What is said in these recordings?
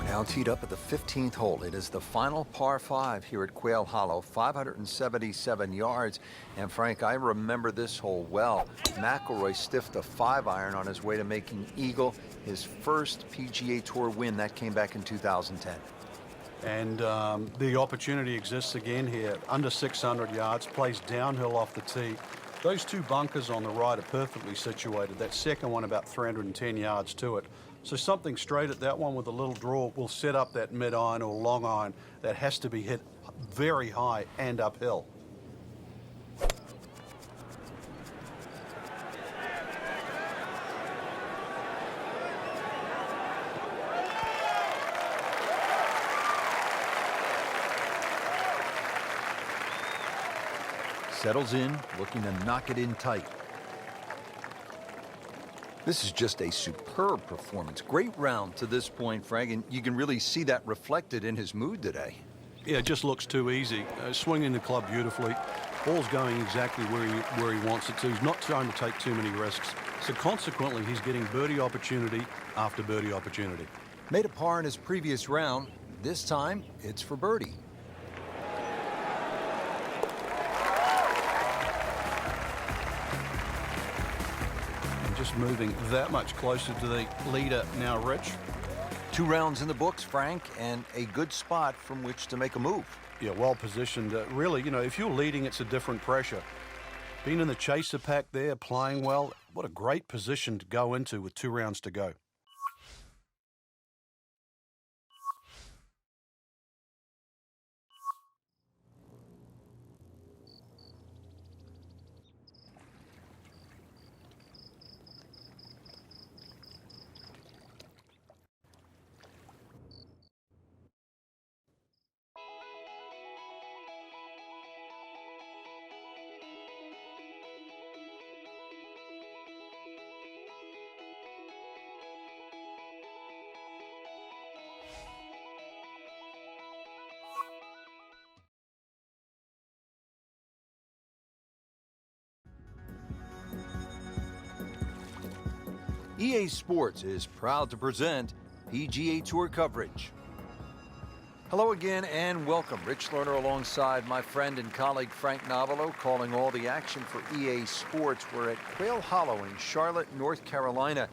Now teed up at the 15th hole. It is the final par 5 here at Quail Hollow, 577 yards. And Frank, I remember this hole well. McIlroy stiffed a 5-iron on his way to making eagle, his first PGA Tour win. That came back in 2010. And the opportunity exists again here. Under 600 yards, plays downhill off the tee. Those two bunkers on the right are perfectly situated. That second one about 310 yards to it. So something straight at that one with a little draw will set up that mid-iron or long iron that has to be hit very high and uphill. Settles in, looking to knock it in tight. This is just a superb performance. Great round to this point, Frank, and you can really see that reflected in his mood today. Yeah, it just looks too easy. Swinging the club beautifully. Ball's going exactly where he wants it to. He's not trying to take too many risks. So consequently, he's getting birdie opportunity after birdie opportunity. Made a par in his previous round. This time, it's for birdie. Just moving that much closer to the leader now, Rich. 2 rounds in the books, Frank, and a good spot from which to make a move. Yeah, well positioned. Really, you know, if you're leading, it's a different pressure. Being in the chaser pack there, playing well, what a great position to go into with 2 rounds to go. EA Sports is proud to present PGA Tour coverage. Hello again and welcome. Rich Lerner alongside my friend and colleague Frank Novelo, calling all the action for EA Sports. We're at Quail Hollow in Charlotte, North Carolina.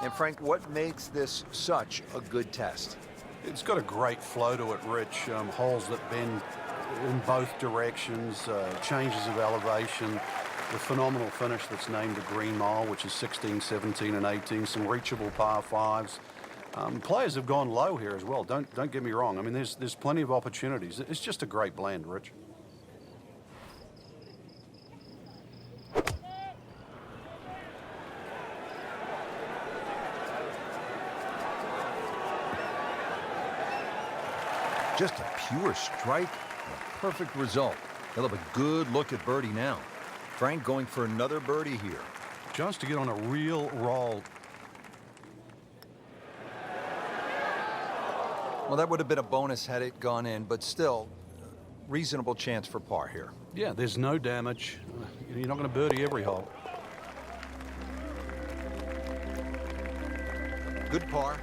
And Frank, what makes this such a good test? It's got a great flow to it, Rich. Holes that bend in both directions, changes of elevation. The phenomenal finish that's named the Green Mile, which is 16, 17, and 18. Some reachable par 5s. Players have gone low here as well. Don't get me wrong. I mean, there's plenty of opportunities. It's just a great blend, Rich. Just a pure strike, a perfect result. He'll have a good look at birdie now. Frank going for another birdie here. Chance to get on a real roll. Well, that would have been a bonus had it gone in, but still, reasonable chance for par here. Yeah, there's no damage. You're not going to birdie every hole. Good par.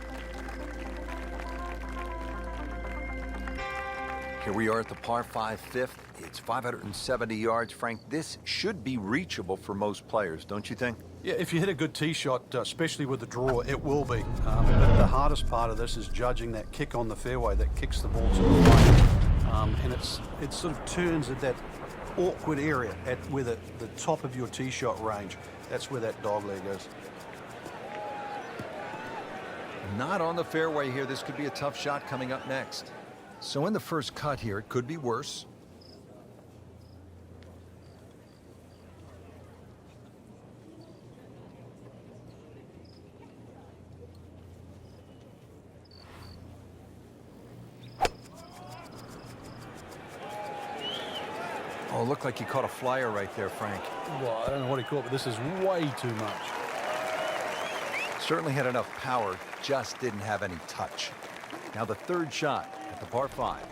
Here we are at the par 5 fifth. It's 570 yards. Frank, this should be reachable for most players, don't you think? Yeah, if you hit a good tee shot, especially with the draw, it will be. But the hardest part of this is judging that kick on the fairway that kicks the ball to the right. And it sort of turns at that awkward area at where the top of your tee shot range. That's where that dog leg is. Not on the fairway here. This could be a tough shot coming up next. So in the first cut here, it could be worse. Oh, looked like he caught a flyer right there, Frank. Well, I don't know what he caught, but this is way too much. Certainly had enough power, just didn't have any touch. Now the third shot at the par 5.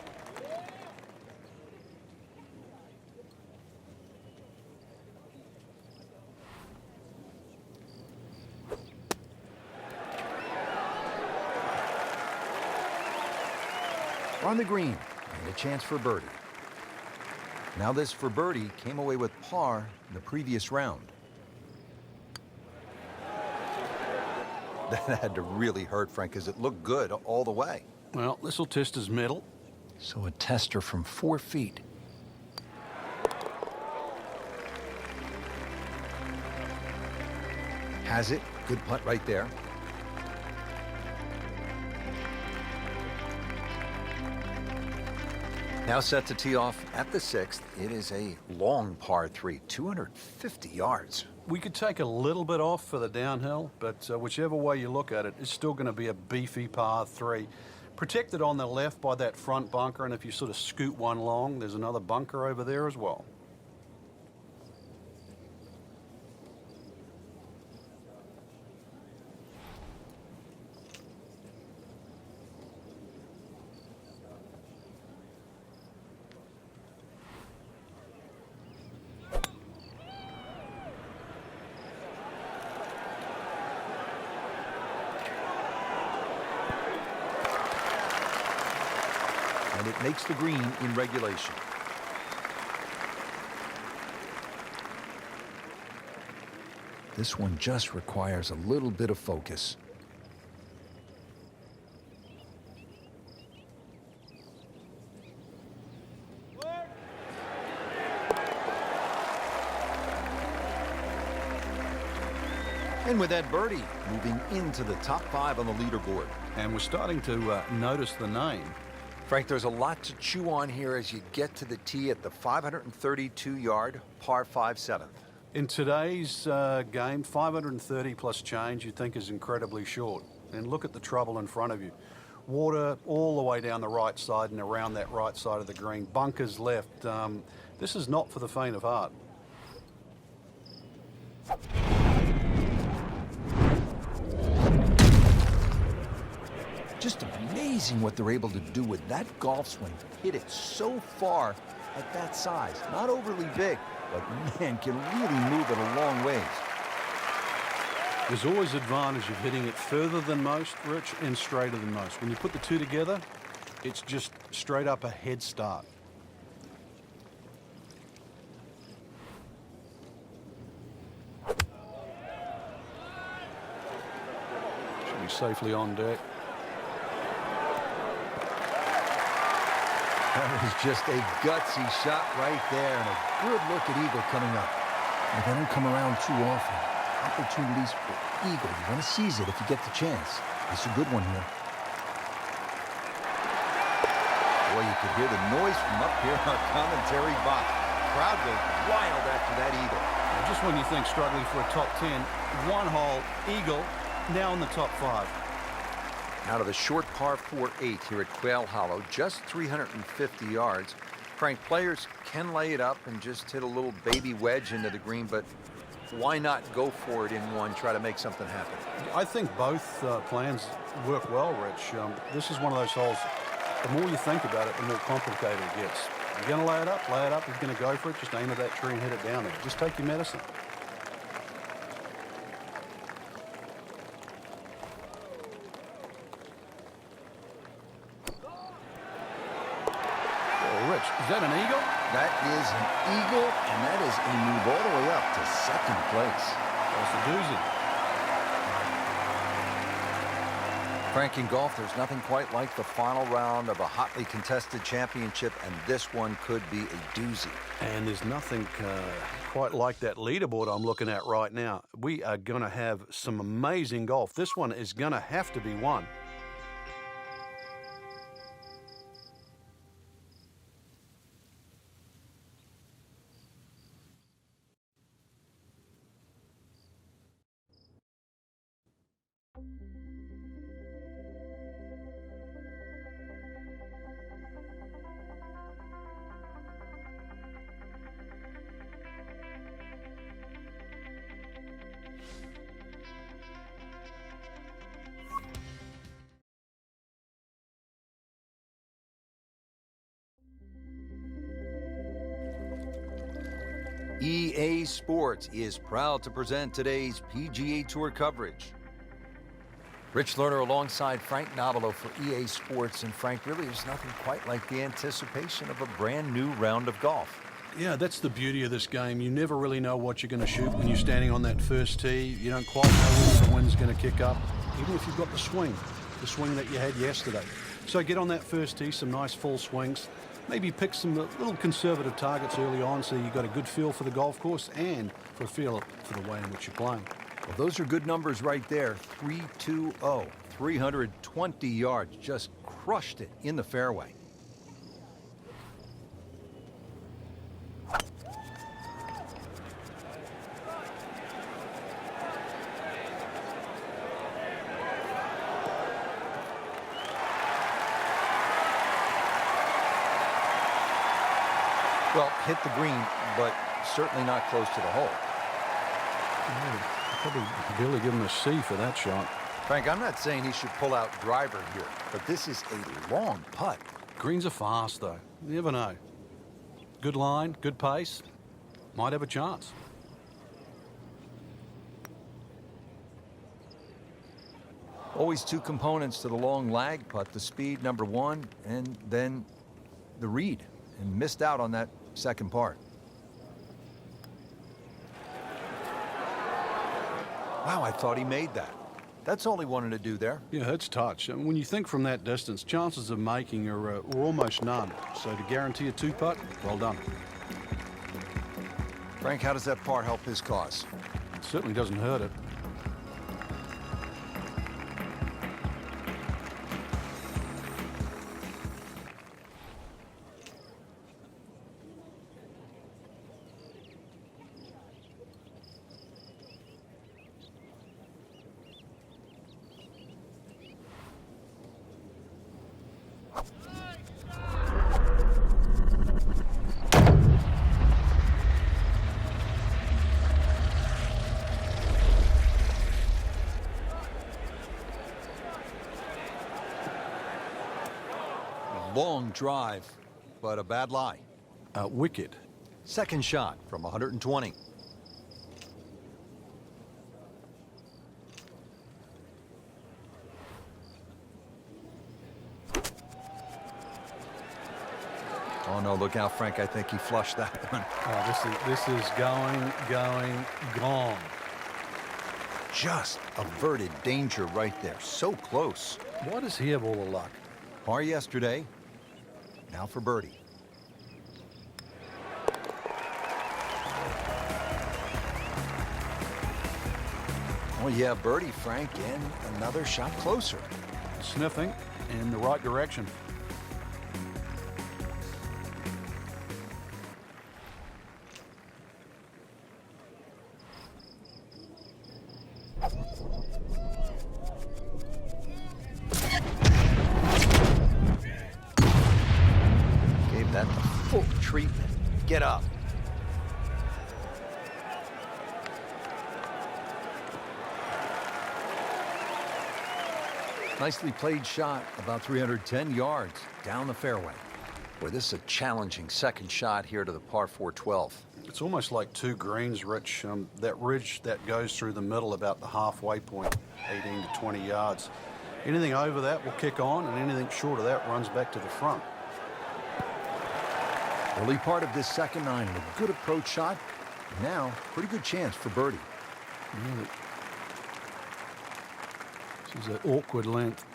on the green, and a chance for birdie. Now this for birdie came away with par in the previous round. That had to really hurt, Frank, because it looked good all the way. Well, this will test his mettle. So a tester from 4 feet. Has it. Good putt right there. Now set to tee off at the 6th. It is a long par 3, 250 yards. We could take a little bit off for the downhill, but whichever way you look at it, it's still going to be a beefy par 3. Protected on the left by that front bunker, and if you sort of scoot one long, there's another bunker over there as well. And it makes the green in regulation. This one just requires a little bit of focus. And with that birdie, moving into the top 5 on the leaderboard. And we're starting to notice the name. Frank, there's a lot to chew on here as you get to the tee at the 532-yard par 5 7th. In today's game, 530 plus change you'd think is incredibly short. And look at the trouble in front of you. Water all the way down the right side and around that right side of the green. Bunkers left. This is not for the faint of heart. Just amazing what they're able to do with that golf swing. Hit it so far at that size. Not overly big, but man, can really move it a long ways. There's always advantage of hitting it further than most, Rich, and straighter than most. When you put the two together, it's just straight up a head start. Should be safely on deck. That was just a gutsy shot right there, and a good look at eagle coming up. And they don't come around too often. Opportunities for eagle. You want to seize it if you get the chance. It's a good one here. Boy, you could hear the noise from up here in our commentary box. Crowd goes wild after that eagle. Just when you think struggling for a top 10, one hole, eagle, now in the top 5. Out of the short par 4-8 here at Quail Hollow, just 350 yards. Frank, players can lay it up and just hit a little baby wedge into the green, but why not go for it in one, try to make something happen? I think both plans work well, Rich. This is one of those holes, the more you think about it, the more complicated it gets. You're going to lay it up, if you're going to go for it, just aim at that tree and hit it down there. Just take your medicine. Rich, is that an eagle? That is an eagle, and that is a move all the way up to second place. That's a doozy. Frank, in golf, there's nothing quite like the final round of a hotly contested championship, and this one could be a doozy. And there's nothing quite like that leaderboard I'm looking at right now. We are going to have some amazing golf. This one is going to have to be won. EA Sports is proud to present today's PGA Tour coverage. Rich Lerner alongside Frank Nobilo for EA Sports. And Frank, really there's nothing quite like the anticipation of a brand new round of golf. Yeah, that's the beauty of this game. You never really know what you're going to shoot when you're standing on that first tee. You don't quite know whether the wind's going to kick up, even if you've got the swing that you had yesterday. So get on that first tee, some nice full swings. Maybe pick some little conservative targets early on so you've got a good feel for the golf course and for a feel for the way in which you're playing. Well, those are good numbers right there. 320, 320 yards. Just crushed it in the fairway. Well, hit the green, but certainly not close to the hole. Probably barely give him a C for that shot. Frank, I'm not saying he should pull out driver here, but this is a long putt. Greens are fast, though. You never know. Good line, good pace. Might have a chance. Always two components to the long lag putt, the speed, number one, and then the read. And missed out on that second part. Wow, I thought he made that. That's all he wanted to do there. Yeah, it's touch. And when you think from that distance, chances of making are almost none. So to guarantee a two-putt, well done. Frank, how does that par help his cause? It certainly doesn't hurt it. Long drive, but a bad lie. Wicked. Second shot from 120. Oh no, look out, Frank. I think he flushed that one. Oh, this is gone. Just averted danger right there. So close. Why does he have all the luck? Par yesterday. Now for birdie. Oh yeah, birdie, Frank, and another shot closer. Sniffing in the right direction. Gave that the full treatment. Get up. Nicely played shot, about 310 yards down the fairway. Boy, this is a challenging second shot here to the par 412. It's almost like two greens, Rich. That ridge that goes through the middle about the halfway point, 18 to 20 yards. Anything over that will kick on, and anything short of that runs back to the front. Early part of this second nine, a good approach shot. Now, pretty good chance for birdie. Really. This is that awkward length.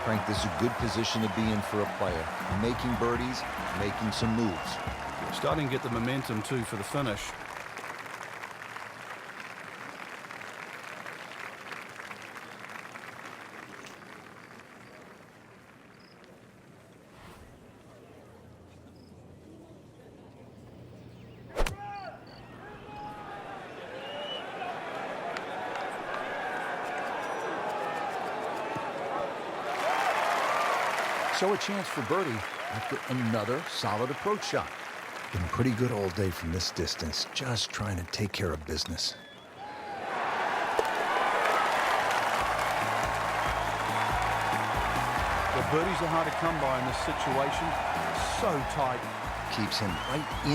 Frank, this is a good position to be in for a player. Making birdies, making some moves. Starting to get the momentum, too, for the finish. So a chance for birdie after another solid approach shot. Been pretty good all day from this distance, just trying to take care of business. The Birdies are hard to come by in this situation. So tight. Keeps him right in